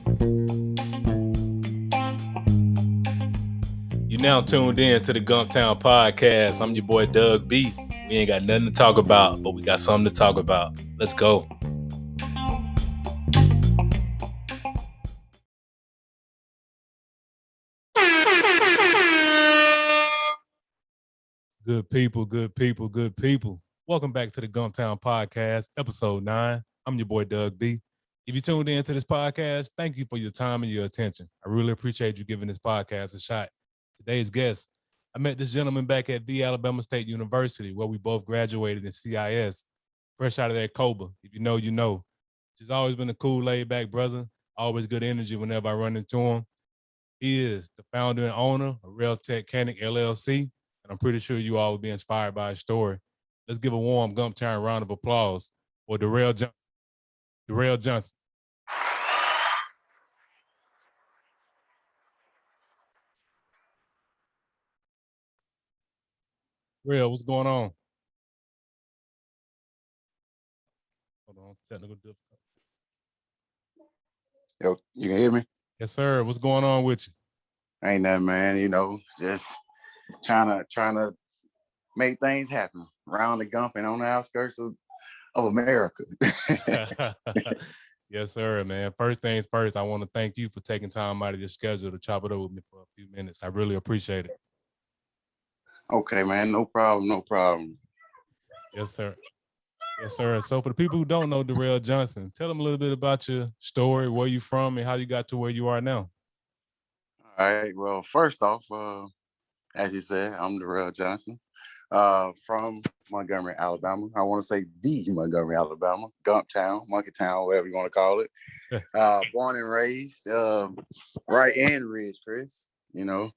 You now tuned in to the Gumptown Podcast. I'm your boy Doug B. We ain't got nothing to talk about, but we got something to talk about. Let's go. Good people. Welcome back to the Gumptown Podcast, episode 9. I'm your boy Doug B. If you tuned in to this podcast, thank you for your time and your attention. I really appreciate you giving this podcast a shot. Today's guest, I met this gentleman back at the Alabama State University, where we both graduated in CIS, fresh out of that COBA. If you know, you know. He's always been a cool, laid-back brother, always good energy whenever I run into him. He is the founder and owner of Relltechcanic, LLC, and I'm pretty sure you all will be inspired by his story. Let's give a warm Gumptown round of applause for Dorell Johnson. Real, what's going on? Hold on, technical difficulty. Yo, you can hear me? Yes, sir. What's going on with you? Ain't nothing, man. You know, just trying to make things happen around the Gump and on the outskirts of America. Yes, sir, man. First things first, I want to thank you for taking time out of your schedule to chop it up with me for a few minutes. I really appreciate it. Okay, man. No problem. Yes, sir. Yes, sir. So for the people who don't know Dorell Johnson, tell them a little bit about your story, where you from, and how you got to where you are now. All right. Well, first off, as you said, I'm Dorell Johnson, from Montgomery, Alabama. I want to say the Montgomery, Alabama, Gumptown, Monkey Town, whatever you want to call it. Born and raised right in Ridgecrest, you know.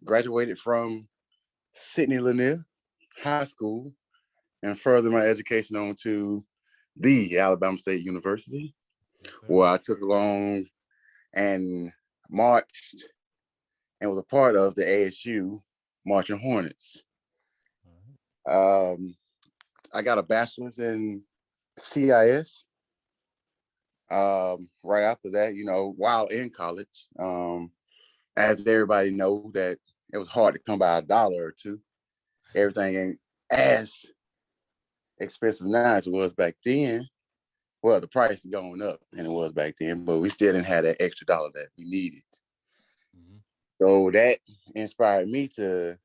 Graduated from Sidney Lanier High School and furthered my education on to the Alabama State University, where I took along and marched and was a part of the ASU Marching Hornets. I got a bachelor's in CIS. Right after that, you know, while in college, as everybody knows that it was hard to come by $1 or $2. Everything ain't as expensive now as it was back then. Well, the price is going up than it was back then, but we still didn't have that extra dollar that we needed. Mm-hmm. So that inspired me to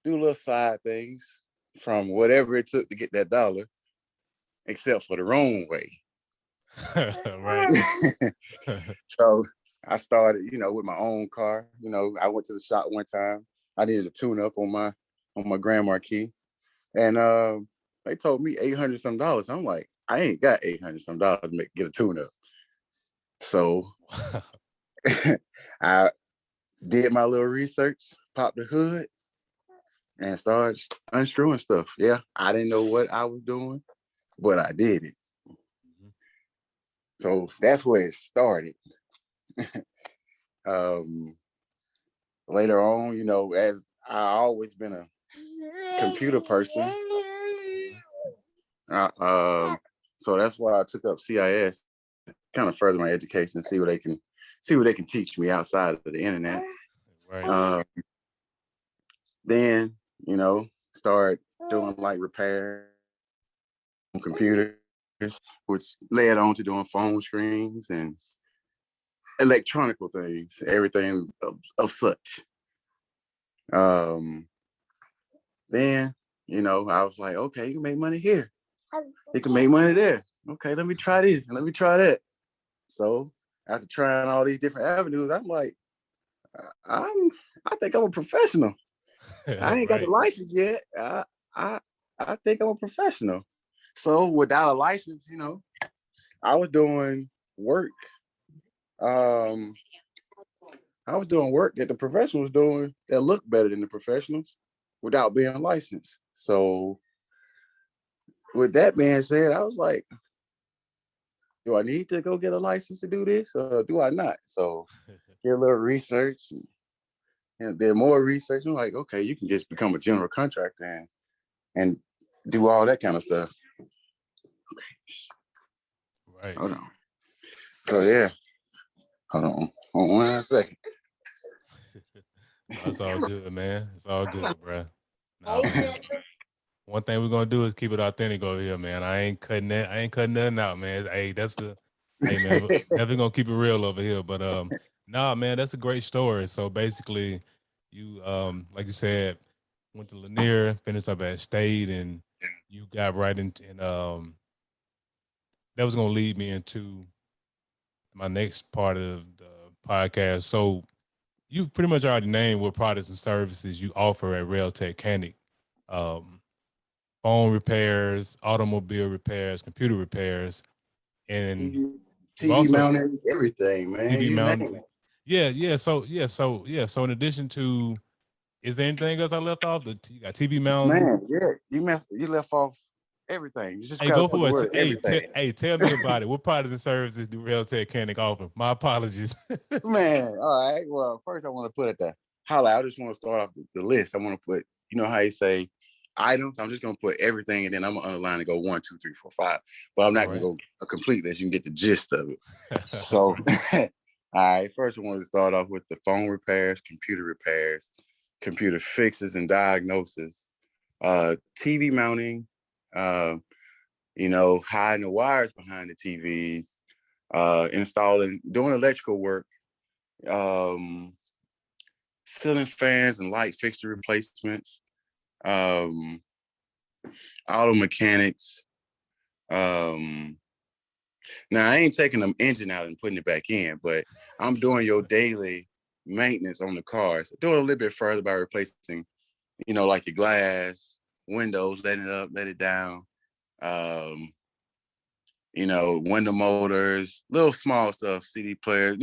do little side things from whatever it took to get that $1, except for the wrong way. Right. So I started, you know, with my own car. You know, I went to the shop one time. I needed a tune-up on my Grand Marquis. And they told me $800 some. I'm like, I ain't got $800 some to get a tune-up. So I did my little research, popped the hood, and started unscrewing stuff. Yeah, I didn't know what I was doing, but I did it. So that's where it started. Later on, you know, as I always been a computer person, so that's why I took up CIS, kind of further my education and see what they can teach me outside of the internet. Right. Then, you know, start doing like repair on computers, which led on to doing phone screens and electronical things, everything of such. Then, you know, I was like, okay, you can make money here. You can make money there. Okay, let me try this and let me try that. So after trying all these different avenues, I'm like, I think I'm a professional. I ain't got the license yet. I think I'm a professional. So without a license, you know, I was doing work. I was doing work that the professionals doing that looked better than the professionals without being licensed. So with that being said, I was like, do I need to go get a license to do this or do I not? So did a little research and did more research. I'm like, okay, you can just become a general contractor and do all that kind of stuff. Okay. Right. Hold on. So yeah. Hold on one second. That's all good, man. It's all good, bro. Nah, man. One thing we're gonna do is keep it authentic over here, man. I ain't cutting that. I ain't cutting nothing out, man. Hey, hey, man. Definitely gonna keep it real over here. But nah, man, that's a great story. So basically, you like you said, went to Lanier, finished up at State, and you got right into, and that was gonna lead me into my next part of the podcast. So you pretty much already named what products and services you offer at Relltechcanic. Um, Phone repairs, automobile repairs, computer repairs, and you've TV also mounted, everything, man. TV You name mounted. it. So in addition to, is there anything else I left off? You got TV mounting. Man, yeah. You left off everything. You just Hey, gotta go put the for it. word everything. Tell me about it. What products and services do Relltechcanic offer? My apologies. Man, all right. Well, first I want to put at the highlight. I just want to start off the list. I want to put, you know how you say items. I'm just gonna put everything, and then I'm gonna underline and go 1, 2, 3, 4, 5. But I'm not gonna go a complete list. You can get the gist of it. So, all right. First, I want to start off with the phone repairs, computer fixes and diagnosis, TV mounting, hiding the wires behind the TVs, doing electrical work, um, ceiling fans and light fixture replacements, um, auto mechanics. Now I ain't taking the engine out and putting it back in, but I'm doing your daily maintenance on the cars. Doing a little bit further by replacing, like your glass, windows, letting it up, let it down. Window motors, little small stuff, CD players,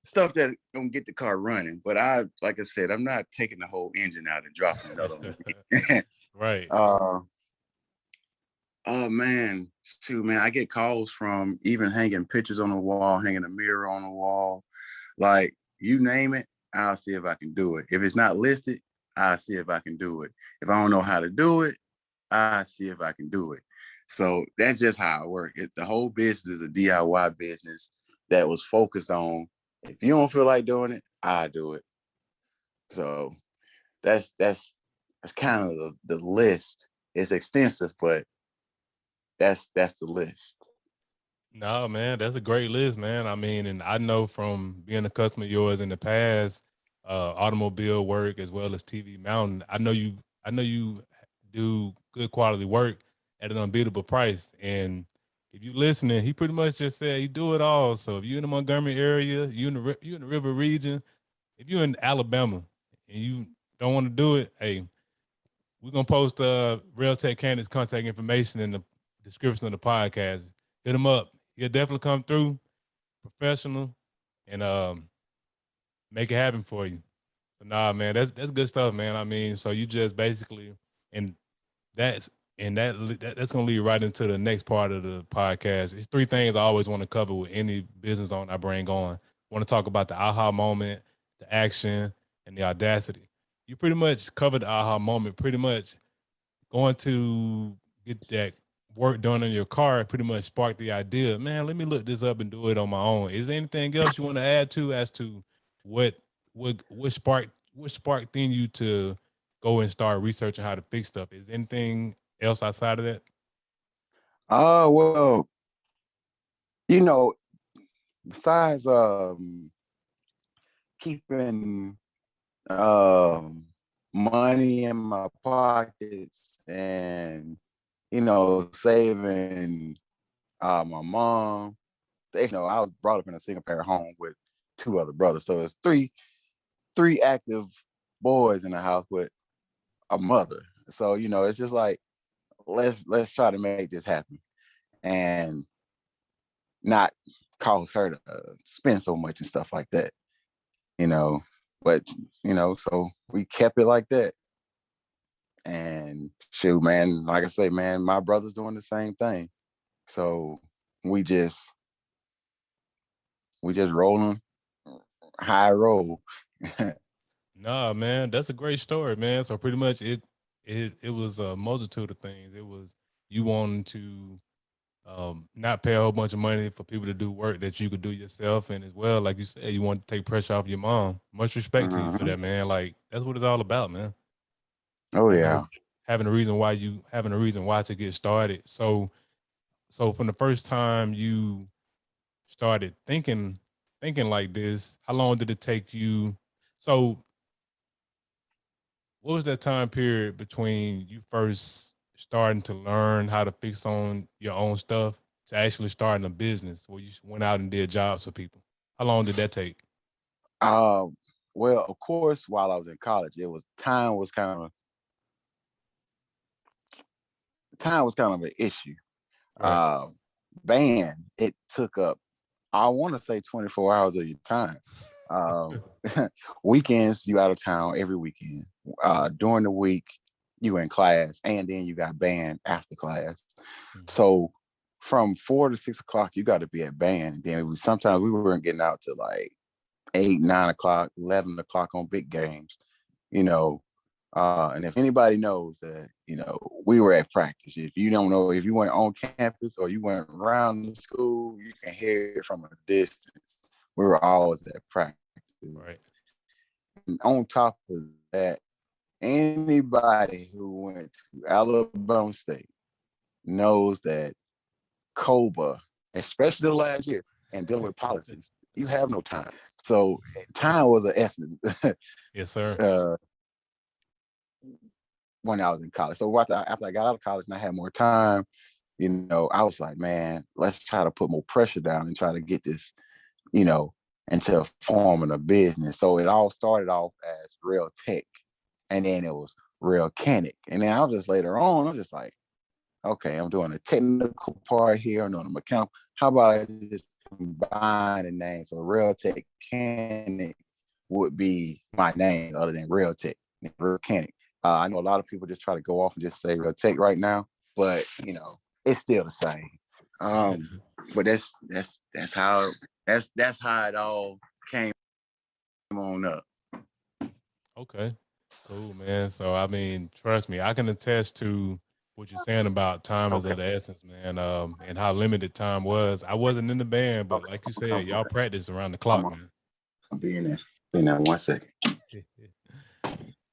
stuff that gonna get the car running. But like I said, I'm not taking the whole engine out and dropping it on. Right. Oh man, shoot, man, I get calls from even hanging pictures on the wall, hanging a mirror on the wall, like you name it, I'll see if I can do it. If it's not listed, I'll see if I can do it. If I don't know how to do it, I'll see if I can do it. So that's just how I work. The whole business is a DIY business that was focused on, if you don't feel like doing it, I do it. So that's kind of the list. It's extensive, but that's the list. No, man, that's a great list, man. I mean, and I know from being a customer of yours in the past, automobile work as well as TV mounting. I know you do good quality work at an unbeatable price. And if you listening, he pretty much just said you do it all. So if you're in the Montgomery area, you in the River region, if you're in Alabama and you don't want to do it, hey, we're gonna post Relltechcanic's contact information in the description of the podcast. Hit him up. He'll definitely come through, professional, and make it happen for you. So nah, man, that's good stuff, man. I mean, so you just basically, and that's that's gonna lead right into the next part of the podcast. It's three things I always want to cover with any business owner I bring on. I want to talk about the aha moment, the action, and the audacity. You pretty much covered the aha moment, pretty much going to get that work done on your car pretty much sparked the idea, man, let me look this up and do it on my own. Is there anything else you want to add to as to what sparked in you to go and start researching how to fix stuff? Is anything else outside of that? Well, besides keeping money in my pockets and saving my mom. I was brought up in a single parent home with two other brothers, so it's three active boys in the house with a mother. So it's just like, let's try to make this happen and not cause her to spend so much and stuff like that. But so we kept it like that. And shoot, man, like I say, man, my brother's doing the same thing. So we just rolling high roll. Nah, man, that's a great story, man. So pretty much it was a multitude of things. It was you wanting to not pay a whole bunch of money for people to do work that you could do yourself. And as well, like you said, you want to take pressure off your mom. Much respect to you for that, man. Like that's what it's all about, man. Oh You yeah. know, having a reason why to get started. So from the first time you started thinking like this, how long did it take you? So what was that time period between you first starting to learn how to fix on your own stuff to actually starting a business where you went out and did jobs for people? How long did that take? Well, of course, while I was in college, time was kind of an issue. Right. Band, it took up, I want to say 24 hours of your time. Um, Weekends, you out of town every weekend. During the week, you in class, and then you got band after class. So from 4 to 6 o'clock, you got to be at band. And then sometimes we weren't getting out to like 8, 9 o'clock, 11 o'clock on big games, you know. And if anybody knows that, we were at practice. If you don't know, if you went on campus or you went around the school, you can hear it from a distance. We were always at practice. Right. And on top of that, anybody who went to Alabama State knows that COBA, especially the last year, and dealing with policies, you have no time. So time was an essence. Yes, sir. When I was in college. So after I got out of college and I had more time, I was like, man, let's try to put more pressure down and try to get this, into forming a business. So it all started off as Real Tech, and then it was Relltechcanic. And then I was just later on, I'm just like, okay, I'm doing a technical part here, I'm doing a mechanical. How about I just combine the names? So Relltechcanic would be my name other than Relltechcanic. I know a lot of people just try to go off and just say Real Tech right now, but it's still the same. But that's how it all came on up. Okay. Cool, man. So I mean, trust me, I can attest to what you're saying about time is Okay. of the essence, man. And how limited time was. I wasn't in the band, but like you said, y'all practiced around the clock, man. I'll be in there. Be in there 1 second.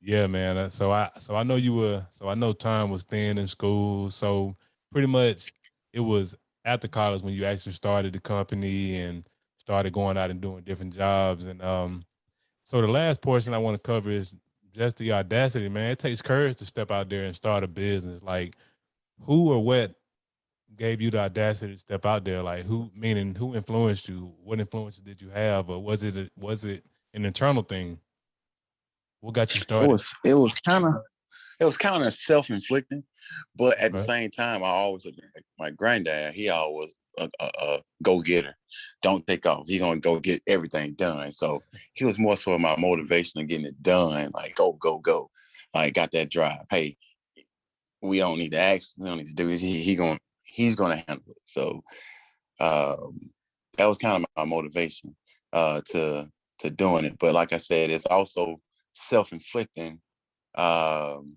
Yeah, man. So I know I know time was thin in school. So pretty much it was after college when you actually started the company and started going out and doing different jobs. And so the last portion I want to cover is just the audacity, man. It takes courage to step out there and start a business. Like who or what gave you the audacity to step out there? Like who influenced you? What influences did you have? Or was it an internal thing? What got you It started? was kind of self-inflicting, but at the Okay. same time, I always looked at my granddad. He always a go-getter. Don't take off. He gonna go get everything done. So he was more so my motivation of getting it done. Like go, go, go. Like got that drive. Hey, we don't need to ask. We don't need to do it. He's gonna handle it. So that was kind of my motivation to doing it. But like I said, it's also self-inflicting um,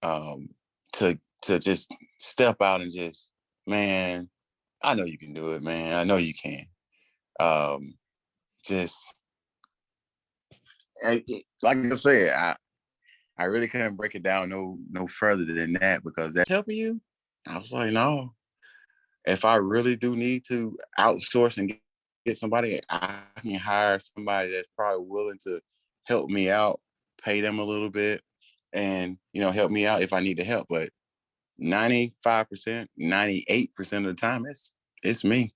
um, to just step out and just, man, I know you can do it, man. I know you can. Um, just like I said, I really couldn't break it down no further than that because that's helping you. I was like, no. If I really do need to outsource and get somebody, I can hire somebody that's probably willing to help me out, pay them a little bit, and help me out if I need the help. But 95%, 98% of the time, it's me.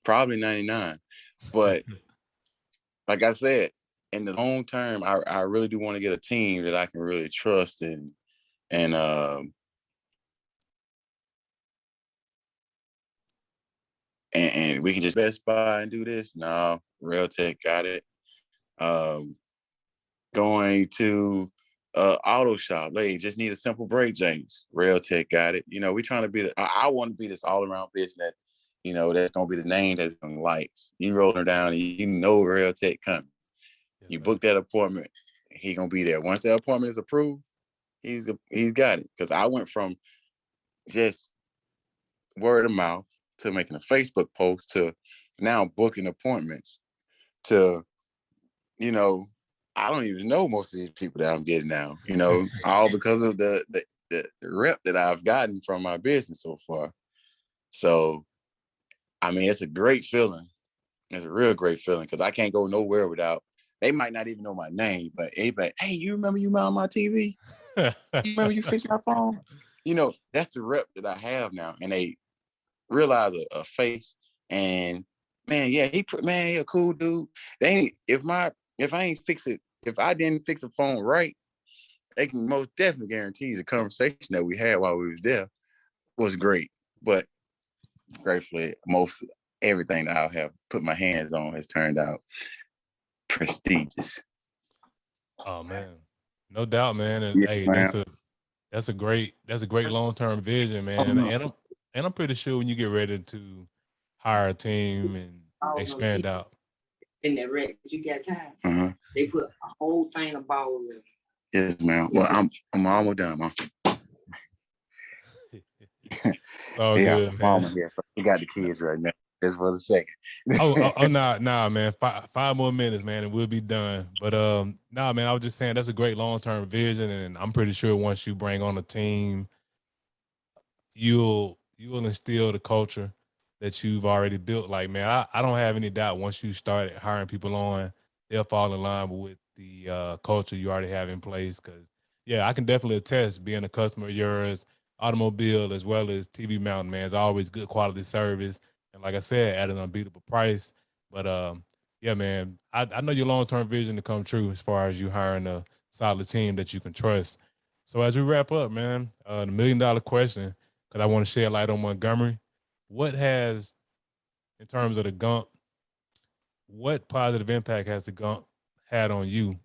Probably 99. But like I said, in the long term, I really do want to get a team that I can really trust and we can just Best Buy and do this. No, Realtek got it. Um, Going to auto shop. They just need a simple brake change. Realtek got it. We trying to be I want to be this all around business that, that's gonna be the name that's on lights. You rolling down and you know Realtek coming. Yes, You sir. book that appointment, he gonna be there. Once that appointment is approved, he's got it. Because I went from just word of mouth to making a Facebook post to now booking appointments to, you know, I don't even know most of these people that I'm getting now, you know, all because of the rep that I've gotten from my business so far. So, I mean, it's a great feeling. It's a real great feeling because I can't go nowhere without, they might not even know my name, but they be like, hey, you remember you mount my TV? You remember you fixed my phone? You know, that's the rep that I have now. And they realize a face and man, yeah, he a cool dude. They ain't, if I ain't fix it, if I didn't fix the phone right, they can most definitely guarantee the conversation that we had while we was there was great. But gratefully, most everything that I have put my hands on has turned out prestigious. Oh man, no doubt, man. And Yeah, hey, man. that's a great long-term vision, man. And I'm pretty sure when you get ready to hire a team and expand out. In that rack that you got time, they put a whole thing of balls in. Yes, man. Well, I'm almost done, man. It's all yeah, good, man. Mama here. We got the kids right now. Just for a second. nah, man. Five more minutes, man, and we'll be done. But nah, man. I was just saying that's a great long-term vision, and I'm pretty sure once you bring on a team, you'll instill the culture that you've already built. Like, man, I don't have any doubt once you start hiring people on, they'll fall in line with the culture you already have in place. Cause yeah, I can definitely attest being a customer of yours, automobile as well as TV mountain, man, it's always good quality service. And like I said, at an unbeatable price. But yeah, man, I know your long-term vision to come true as far as you hiring a solid team that you can trust. So as we wrap up, man, the $1 million question, because I want to shed light on Montgomery. What has, in terms of the Gump, what positive impact has the Gump had on you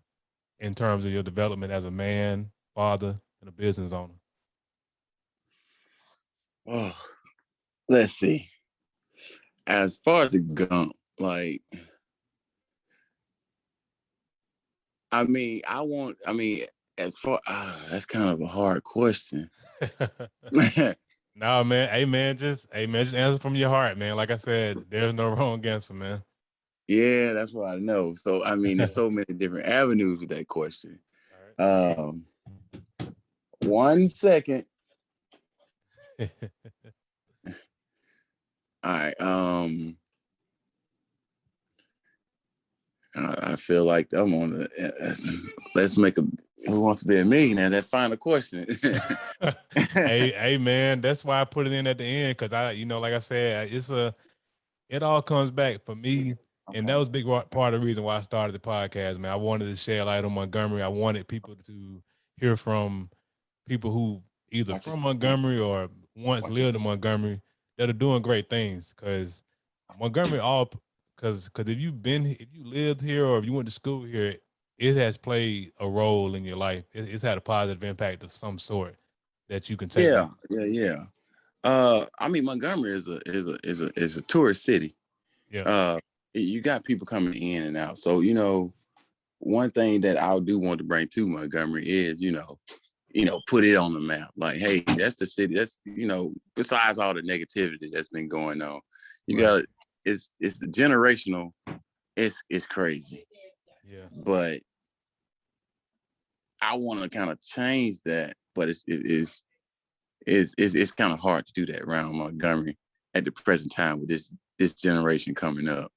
in terms of your development as a man, father, and a business owner? Oh, let's see. As far as the Gump, like, as far, that's kind of a hard question. No, man. Hey, man, just answer from your heart, man. Like I said, there's no wrong answer, man. Yeah, that's what I know. So, I mean, there's so many different avenues with that question. All right. 1 second. All right. I feel like I'm on the. Let's make a. Who wants to be a millionaire? That final question. hey, man. That's why I put it in at the end because like I said, it all comes back for me. Okay. And that was a big part of the reason why I started the podcast, man. I wanted to shed light on Montgomery. I wanted people to hear from people who either from Montgomery or once lived in Montgomery that are doing great things. Because Montgomery, because if you lived here or if you went to school here, it has played a role in your life. It's had a positive impact of some sort that you can take. Yeah. I mean, Montgomery is a tourist city. Yeah. You got people coming in and out. So, one thing that I do want to bring to Montgomery is, put it on the map. Like, hey, that's the city. That's, besides all the negativity that's been going on, it's the generational. It's crazy. Yeah. But I want to kind of change that, but it's kind of hard to do that around Montgomery at the present time with this generation coming up.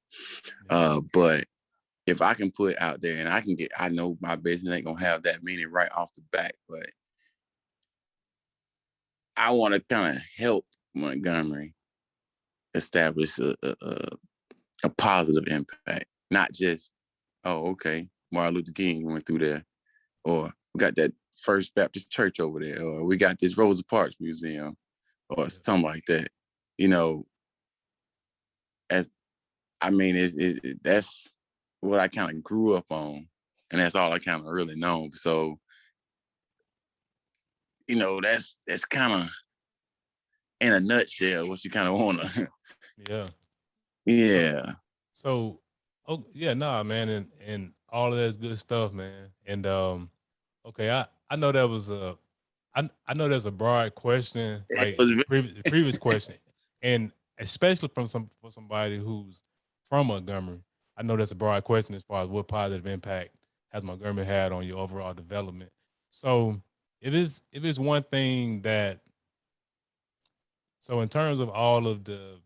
But if I can put out there and I know my business ain't gonna have that many right off the bat, but I want to kind of help Montgomery establish a positive impact, not just, oh, okay, Martin Luther King went through there, or we got that First Baptist Church over there, or we got this Rosa Parks Museum, or something like that. That's what I kind of grew up on, and that's all I kind of really know. So, that's kind of in a nutshell what you kind of want to. Yeah. Yeah. So, man, and all of that's good stuff, man. And okay, I know that was I know there's a broad question, like previous question. and especially for somebody who's from Montgomery. I know that's a broad question as far as what positive impact has Montgomery had on your overall development. So if it's one thing that, so in terms of all of the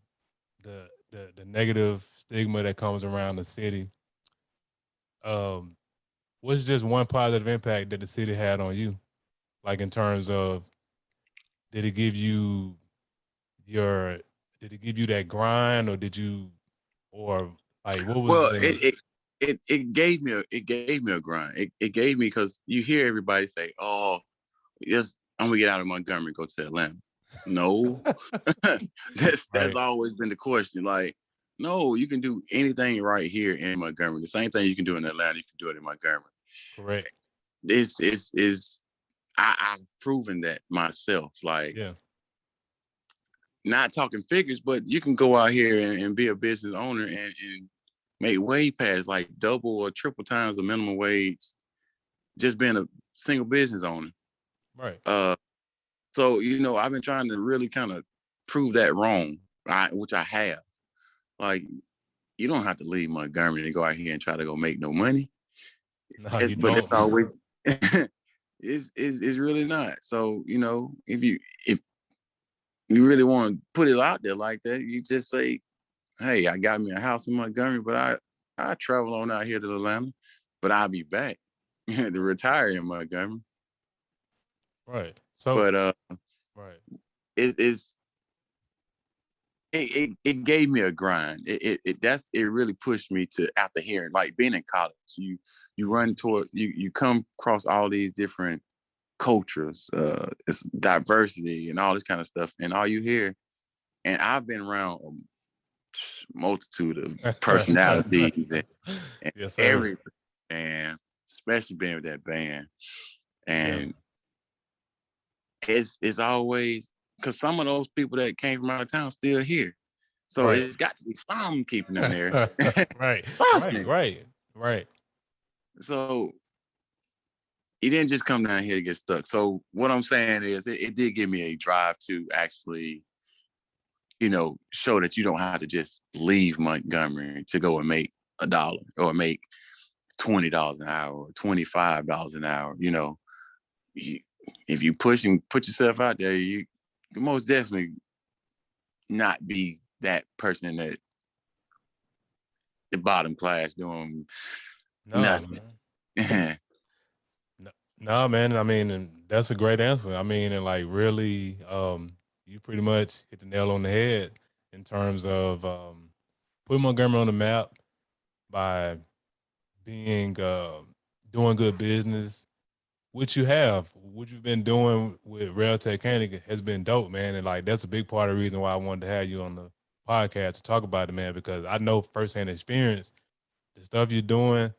negative stigma that comes around the city, what's just one positive impact that the city had on you? Like in terms of, did it give you that grind, or or like what was Well, the it gave me a grind. It gave me, because you hear everybody say, "Oh, yes, I'm gonna get out of Montgomery and go to Atlanta." No, that's right, always been the question. Like, no, you can do anything right here in Montgomery. The same thing you can do in Atlanta, you can do it in Montgomery. correct? This is I've proven that myself. Like, Yeah, not talking figures, but you can go out here and be a business owner and make way past like double or triple times the minimum wage, just being a single business owner. right. So, I've been trying to really kind of prove that wrong, which I have. Like, you don't have to leave Montgomery and go out here and try to go make no money. No, you But it's don't. always it's really not. So, if you really want to put it out there like that, you just say, "Hey, I got me a house in Montgomery, but I travel on out here to Atlanta, but I'll be back to retire in Montgomery." Right. So, But right. it's it gave me a grind. It really pushed me to, after hearing, like being in college, you run toward, you come across all these different cultures, it's diversity and all this kind of stuff, and all you hear, and I've been around a multitude of personalities and Yes, sir. everything, and especially being with that band, Yeah. and it's always, because some of those people that came from out of town still here. So Right. it's got to be some keeping them there. Right. Right. Something. Right. So he didn't just come down here to get stuck. So what I'm saying is, it did give me a drive to actually, show that you don't have to just leave Montgomery to go and make $1 or make $20 an hour or $25 an hour. If you push and put yourself out there, you can most definitely not be that person that the bottom class doing No, nothing. man. No, man. I mean, and that's a great answer. I mean, and like really, you pretty much hit the nail on the head in terms of putting Montgomery on the map by being doing good business, which you have. What you've been doing with Relltechcanic has been dope, man. And like that's a big part of the reason why I wanted to have you on the podcast to talk about it, man, because I know firsthand experience the stuff you're doing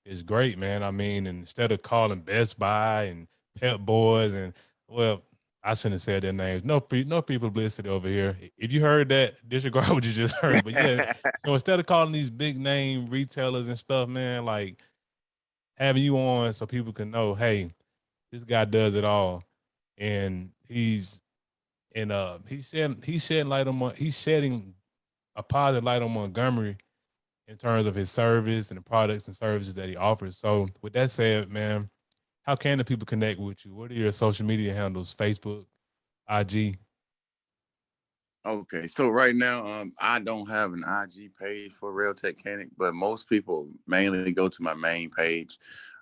is great, man. I mean, and instead of calling Best Buy and Pep Boys and, well, I shouldn't have said their names. No free publicity over here. If you heard that, disregard what you just heard. But yeah, so instead of calling these big name retailers and stuff, man, like having you on so people can know, hey, this guy does it all, and he's he's shedding a positive light on Montgomery in terms of his service and the products and services that he offers. So with that said, man, how can the people connect with you? What are your social media handles? Facebook, IG? Okay, so right now, I don't have an IG page for Relltechcanic, but most people mainly go to my main page,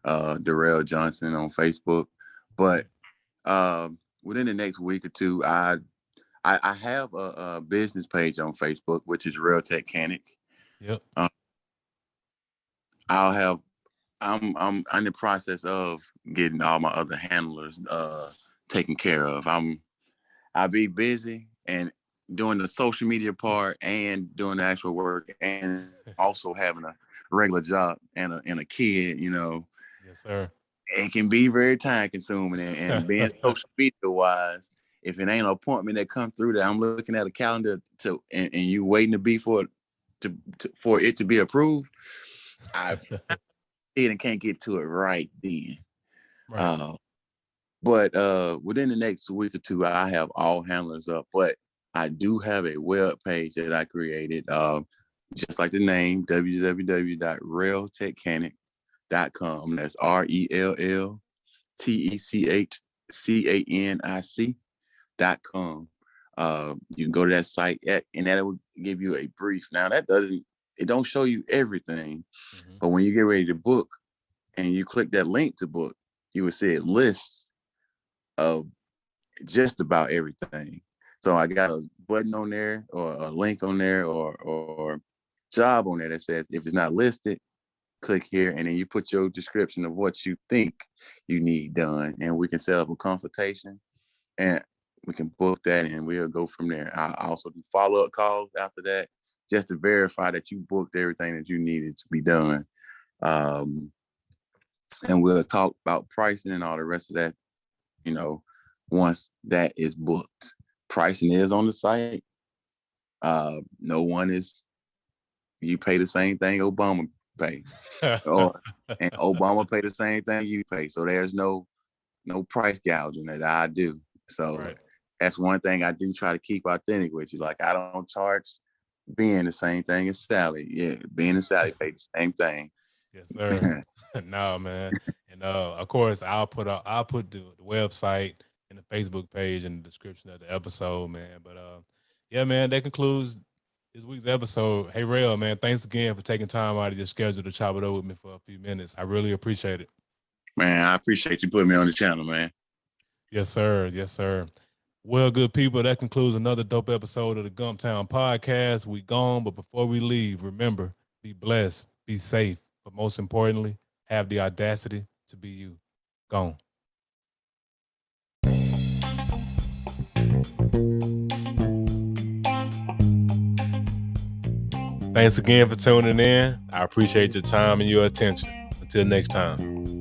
Dorell Johnson on Facebook. But within the next week or two, I have a business page on Facebook, which is Relltechcanic. Yep. I'll have I'm in the process of getting all my other handlers taken care of. I'll be busy and doing the social media part and doing the actual work, and also having a regular job and a kid. Yes, sir. It can be very time consuming, and being social media wise, if it ain't an appointment that come through that I'm looking at a calendar and you waiting to be for it to be approved, I and can't get to it right then. Right. But within the next week or two, I have all handlers up. But I do have a web page that I created, just like the name, www.relltechcanic.com. That's RELLTECHCANIC.com. You can go to that site and that will give you a brief. Now it don't show you everything, but when you get ready to book and you click that link to book, you will see a list of just about everything. So I got a button on there or a link on there or job on there that says if it's not listed, click here, and then you put your description of what you think you need done, and we can set up a consultation and we can book that and we'll go from there. I also do follow-up calls after that just to verify that you booked everything that you needed to be done. And we'll talk about pricing and all the rest of that, once that is booked. Pricing is on the site. No one is, you pay the same thing Obama pay. And Obama pay the same thing you pay. So there's no price gouging that I do. So That's one thing I do try to keep authentic with you. Like I don't charge being the same thing as Sally. Yeah, being and Sally pay the same thing. Yes, sir. No, man. And of course, I'll put the website and the Facebook page in the description of the episode, man. But yeah, man, that concludes this week's episode. Hey, Rell, man, thanks again for taking time out of your schedule to chop it over with me for a few minutes. I really appreciate it. Man, I appreciate you putting me on the channel, man. Yes, sir. Yes, sir. Well, good people, that concludes another dope episode of the Gumptown Podcast. We gone, but before we leave, remember, be blessed, be safe, but most importantly, have the audacity to be you. Gone. Thanks again for tuning in. I appreciate your time and your attention. Until next time.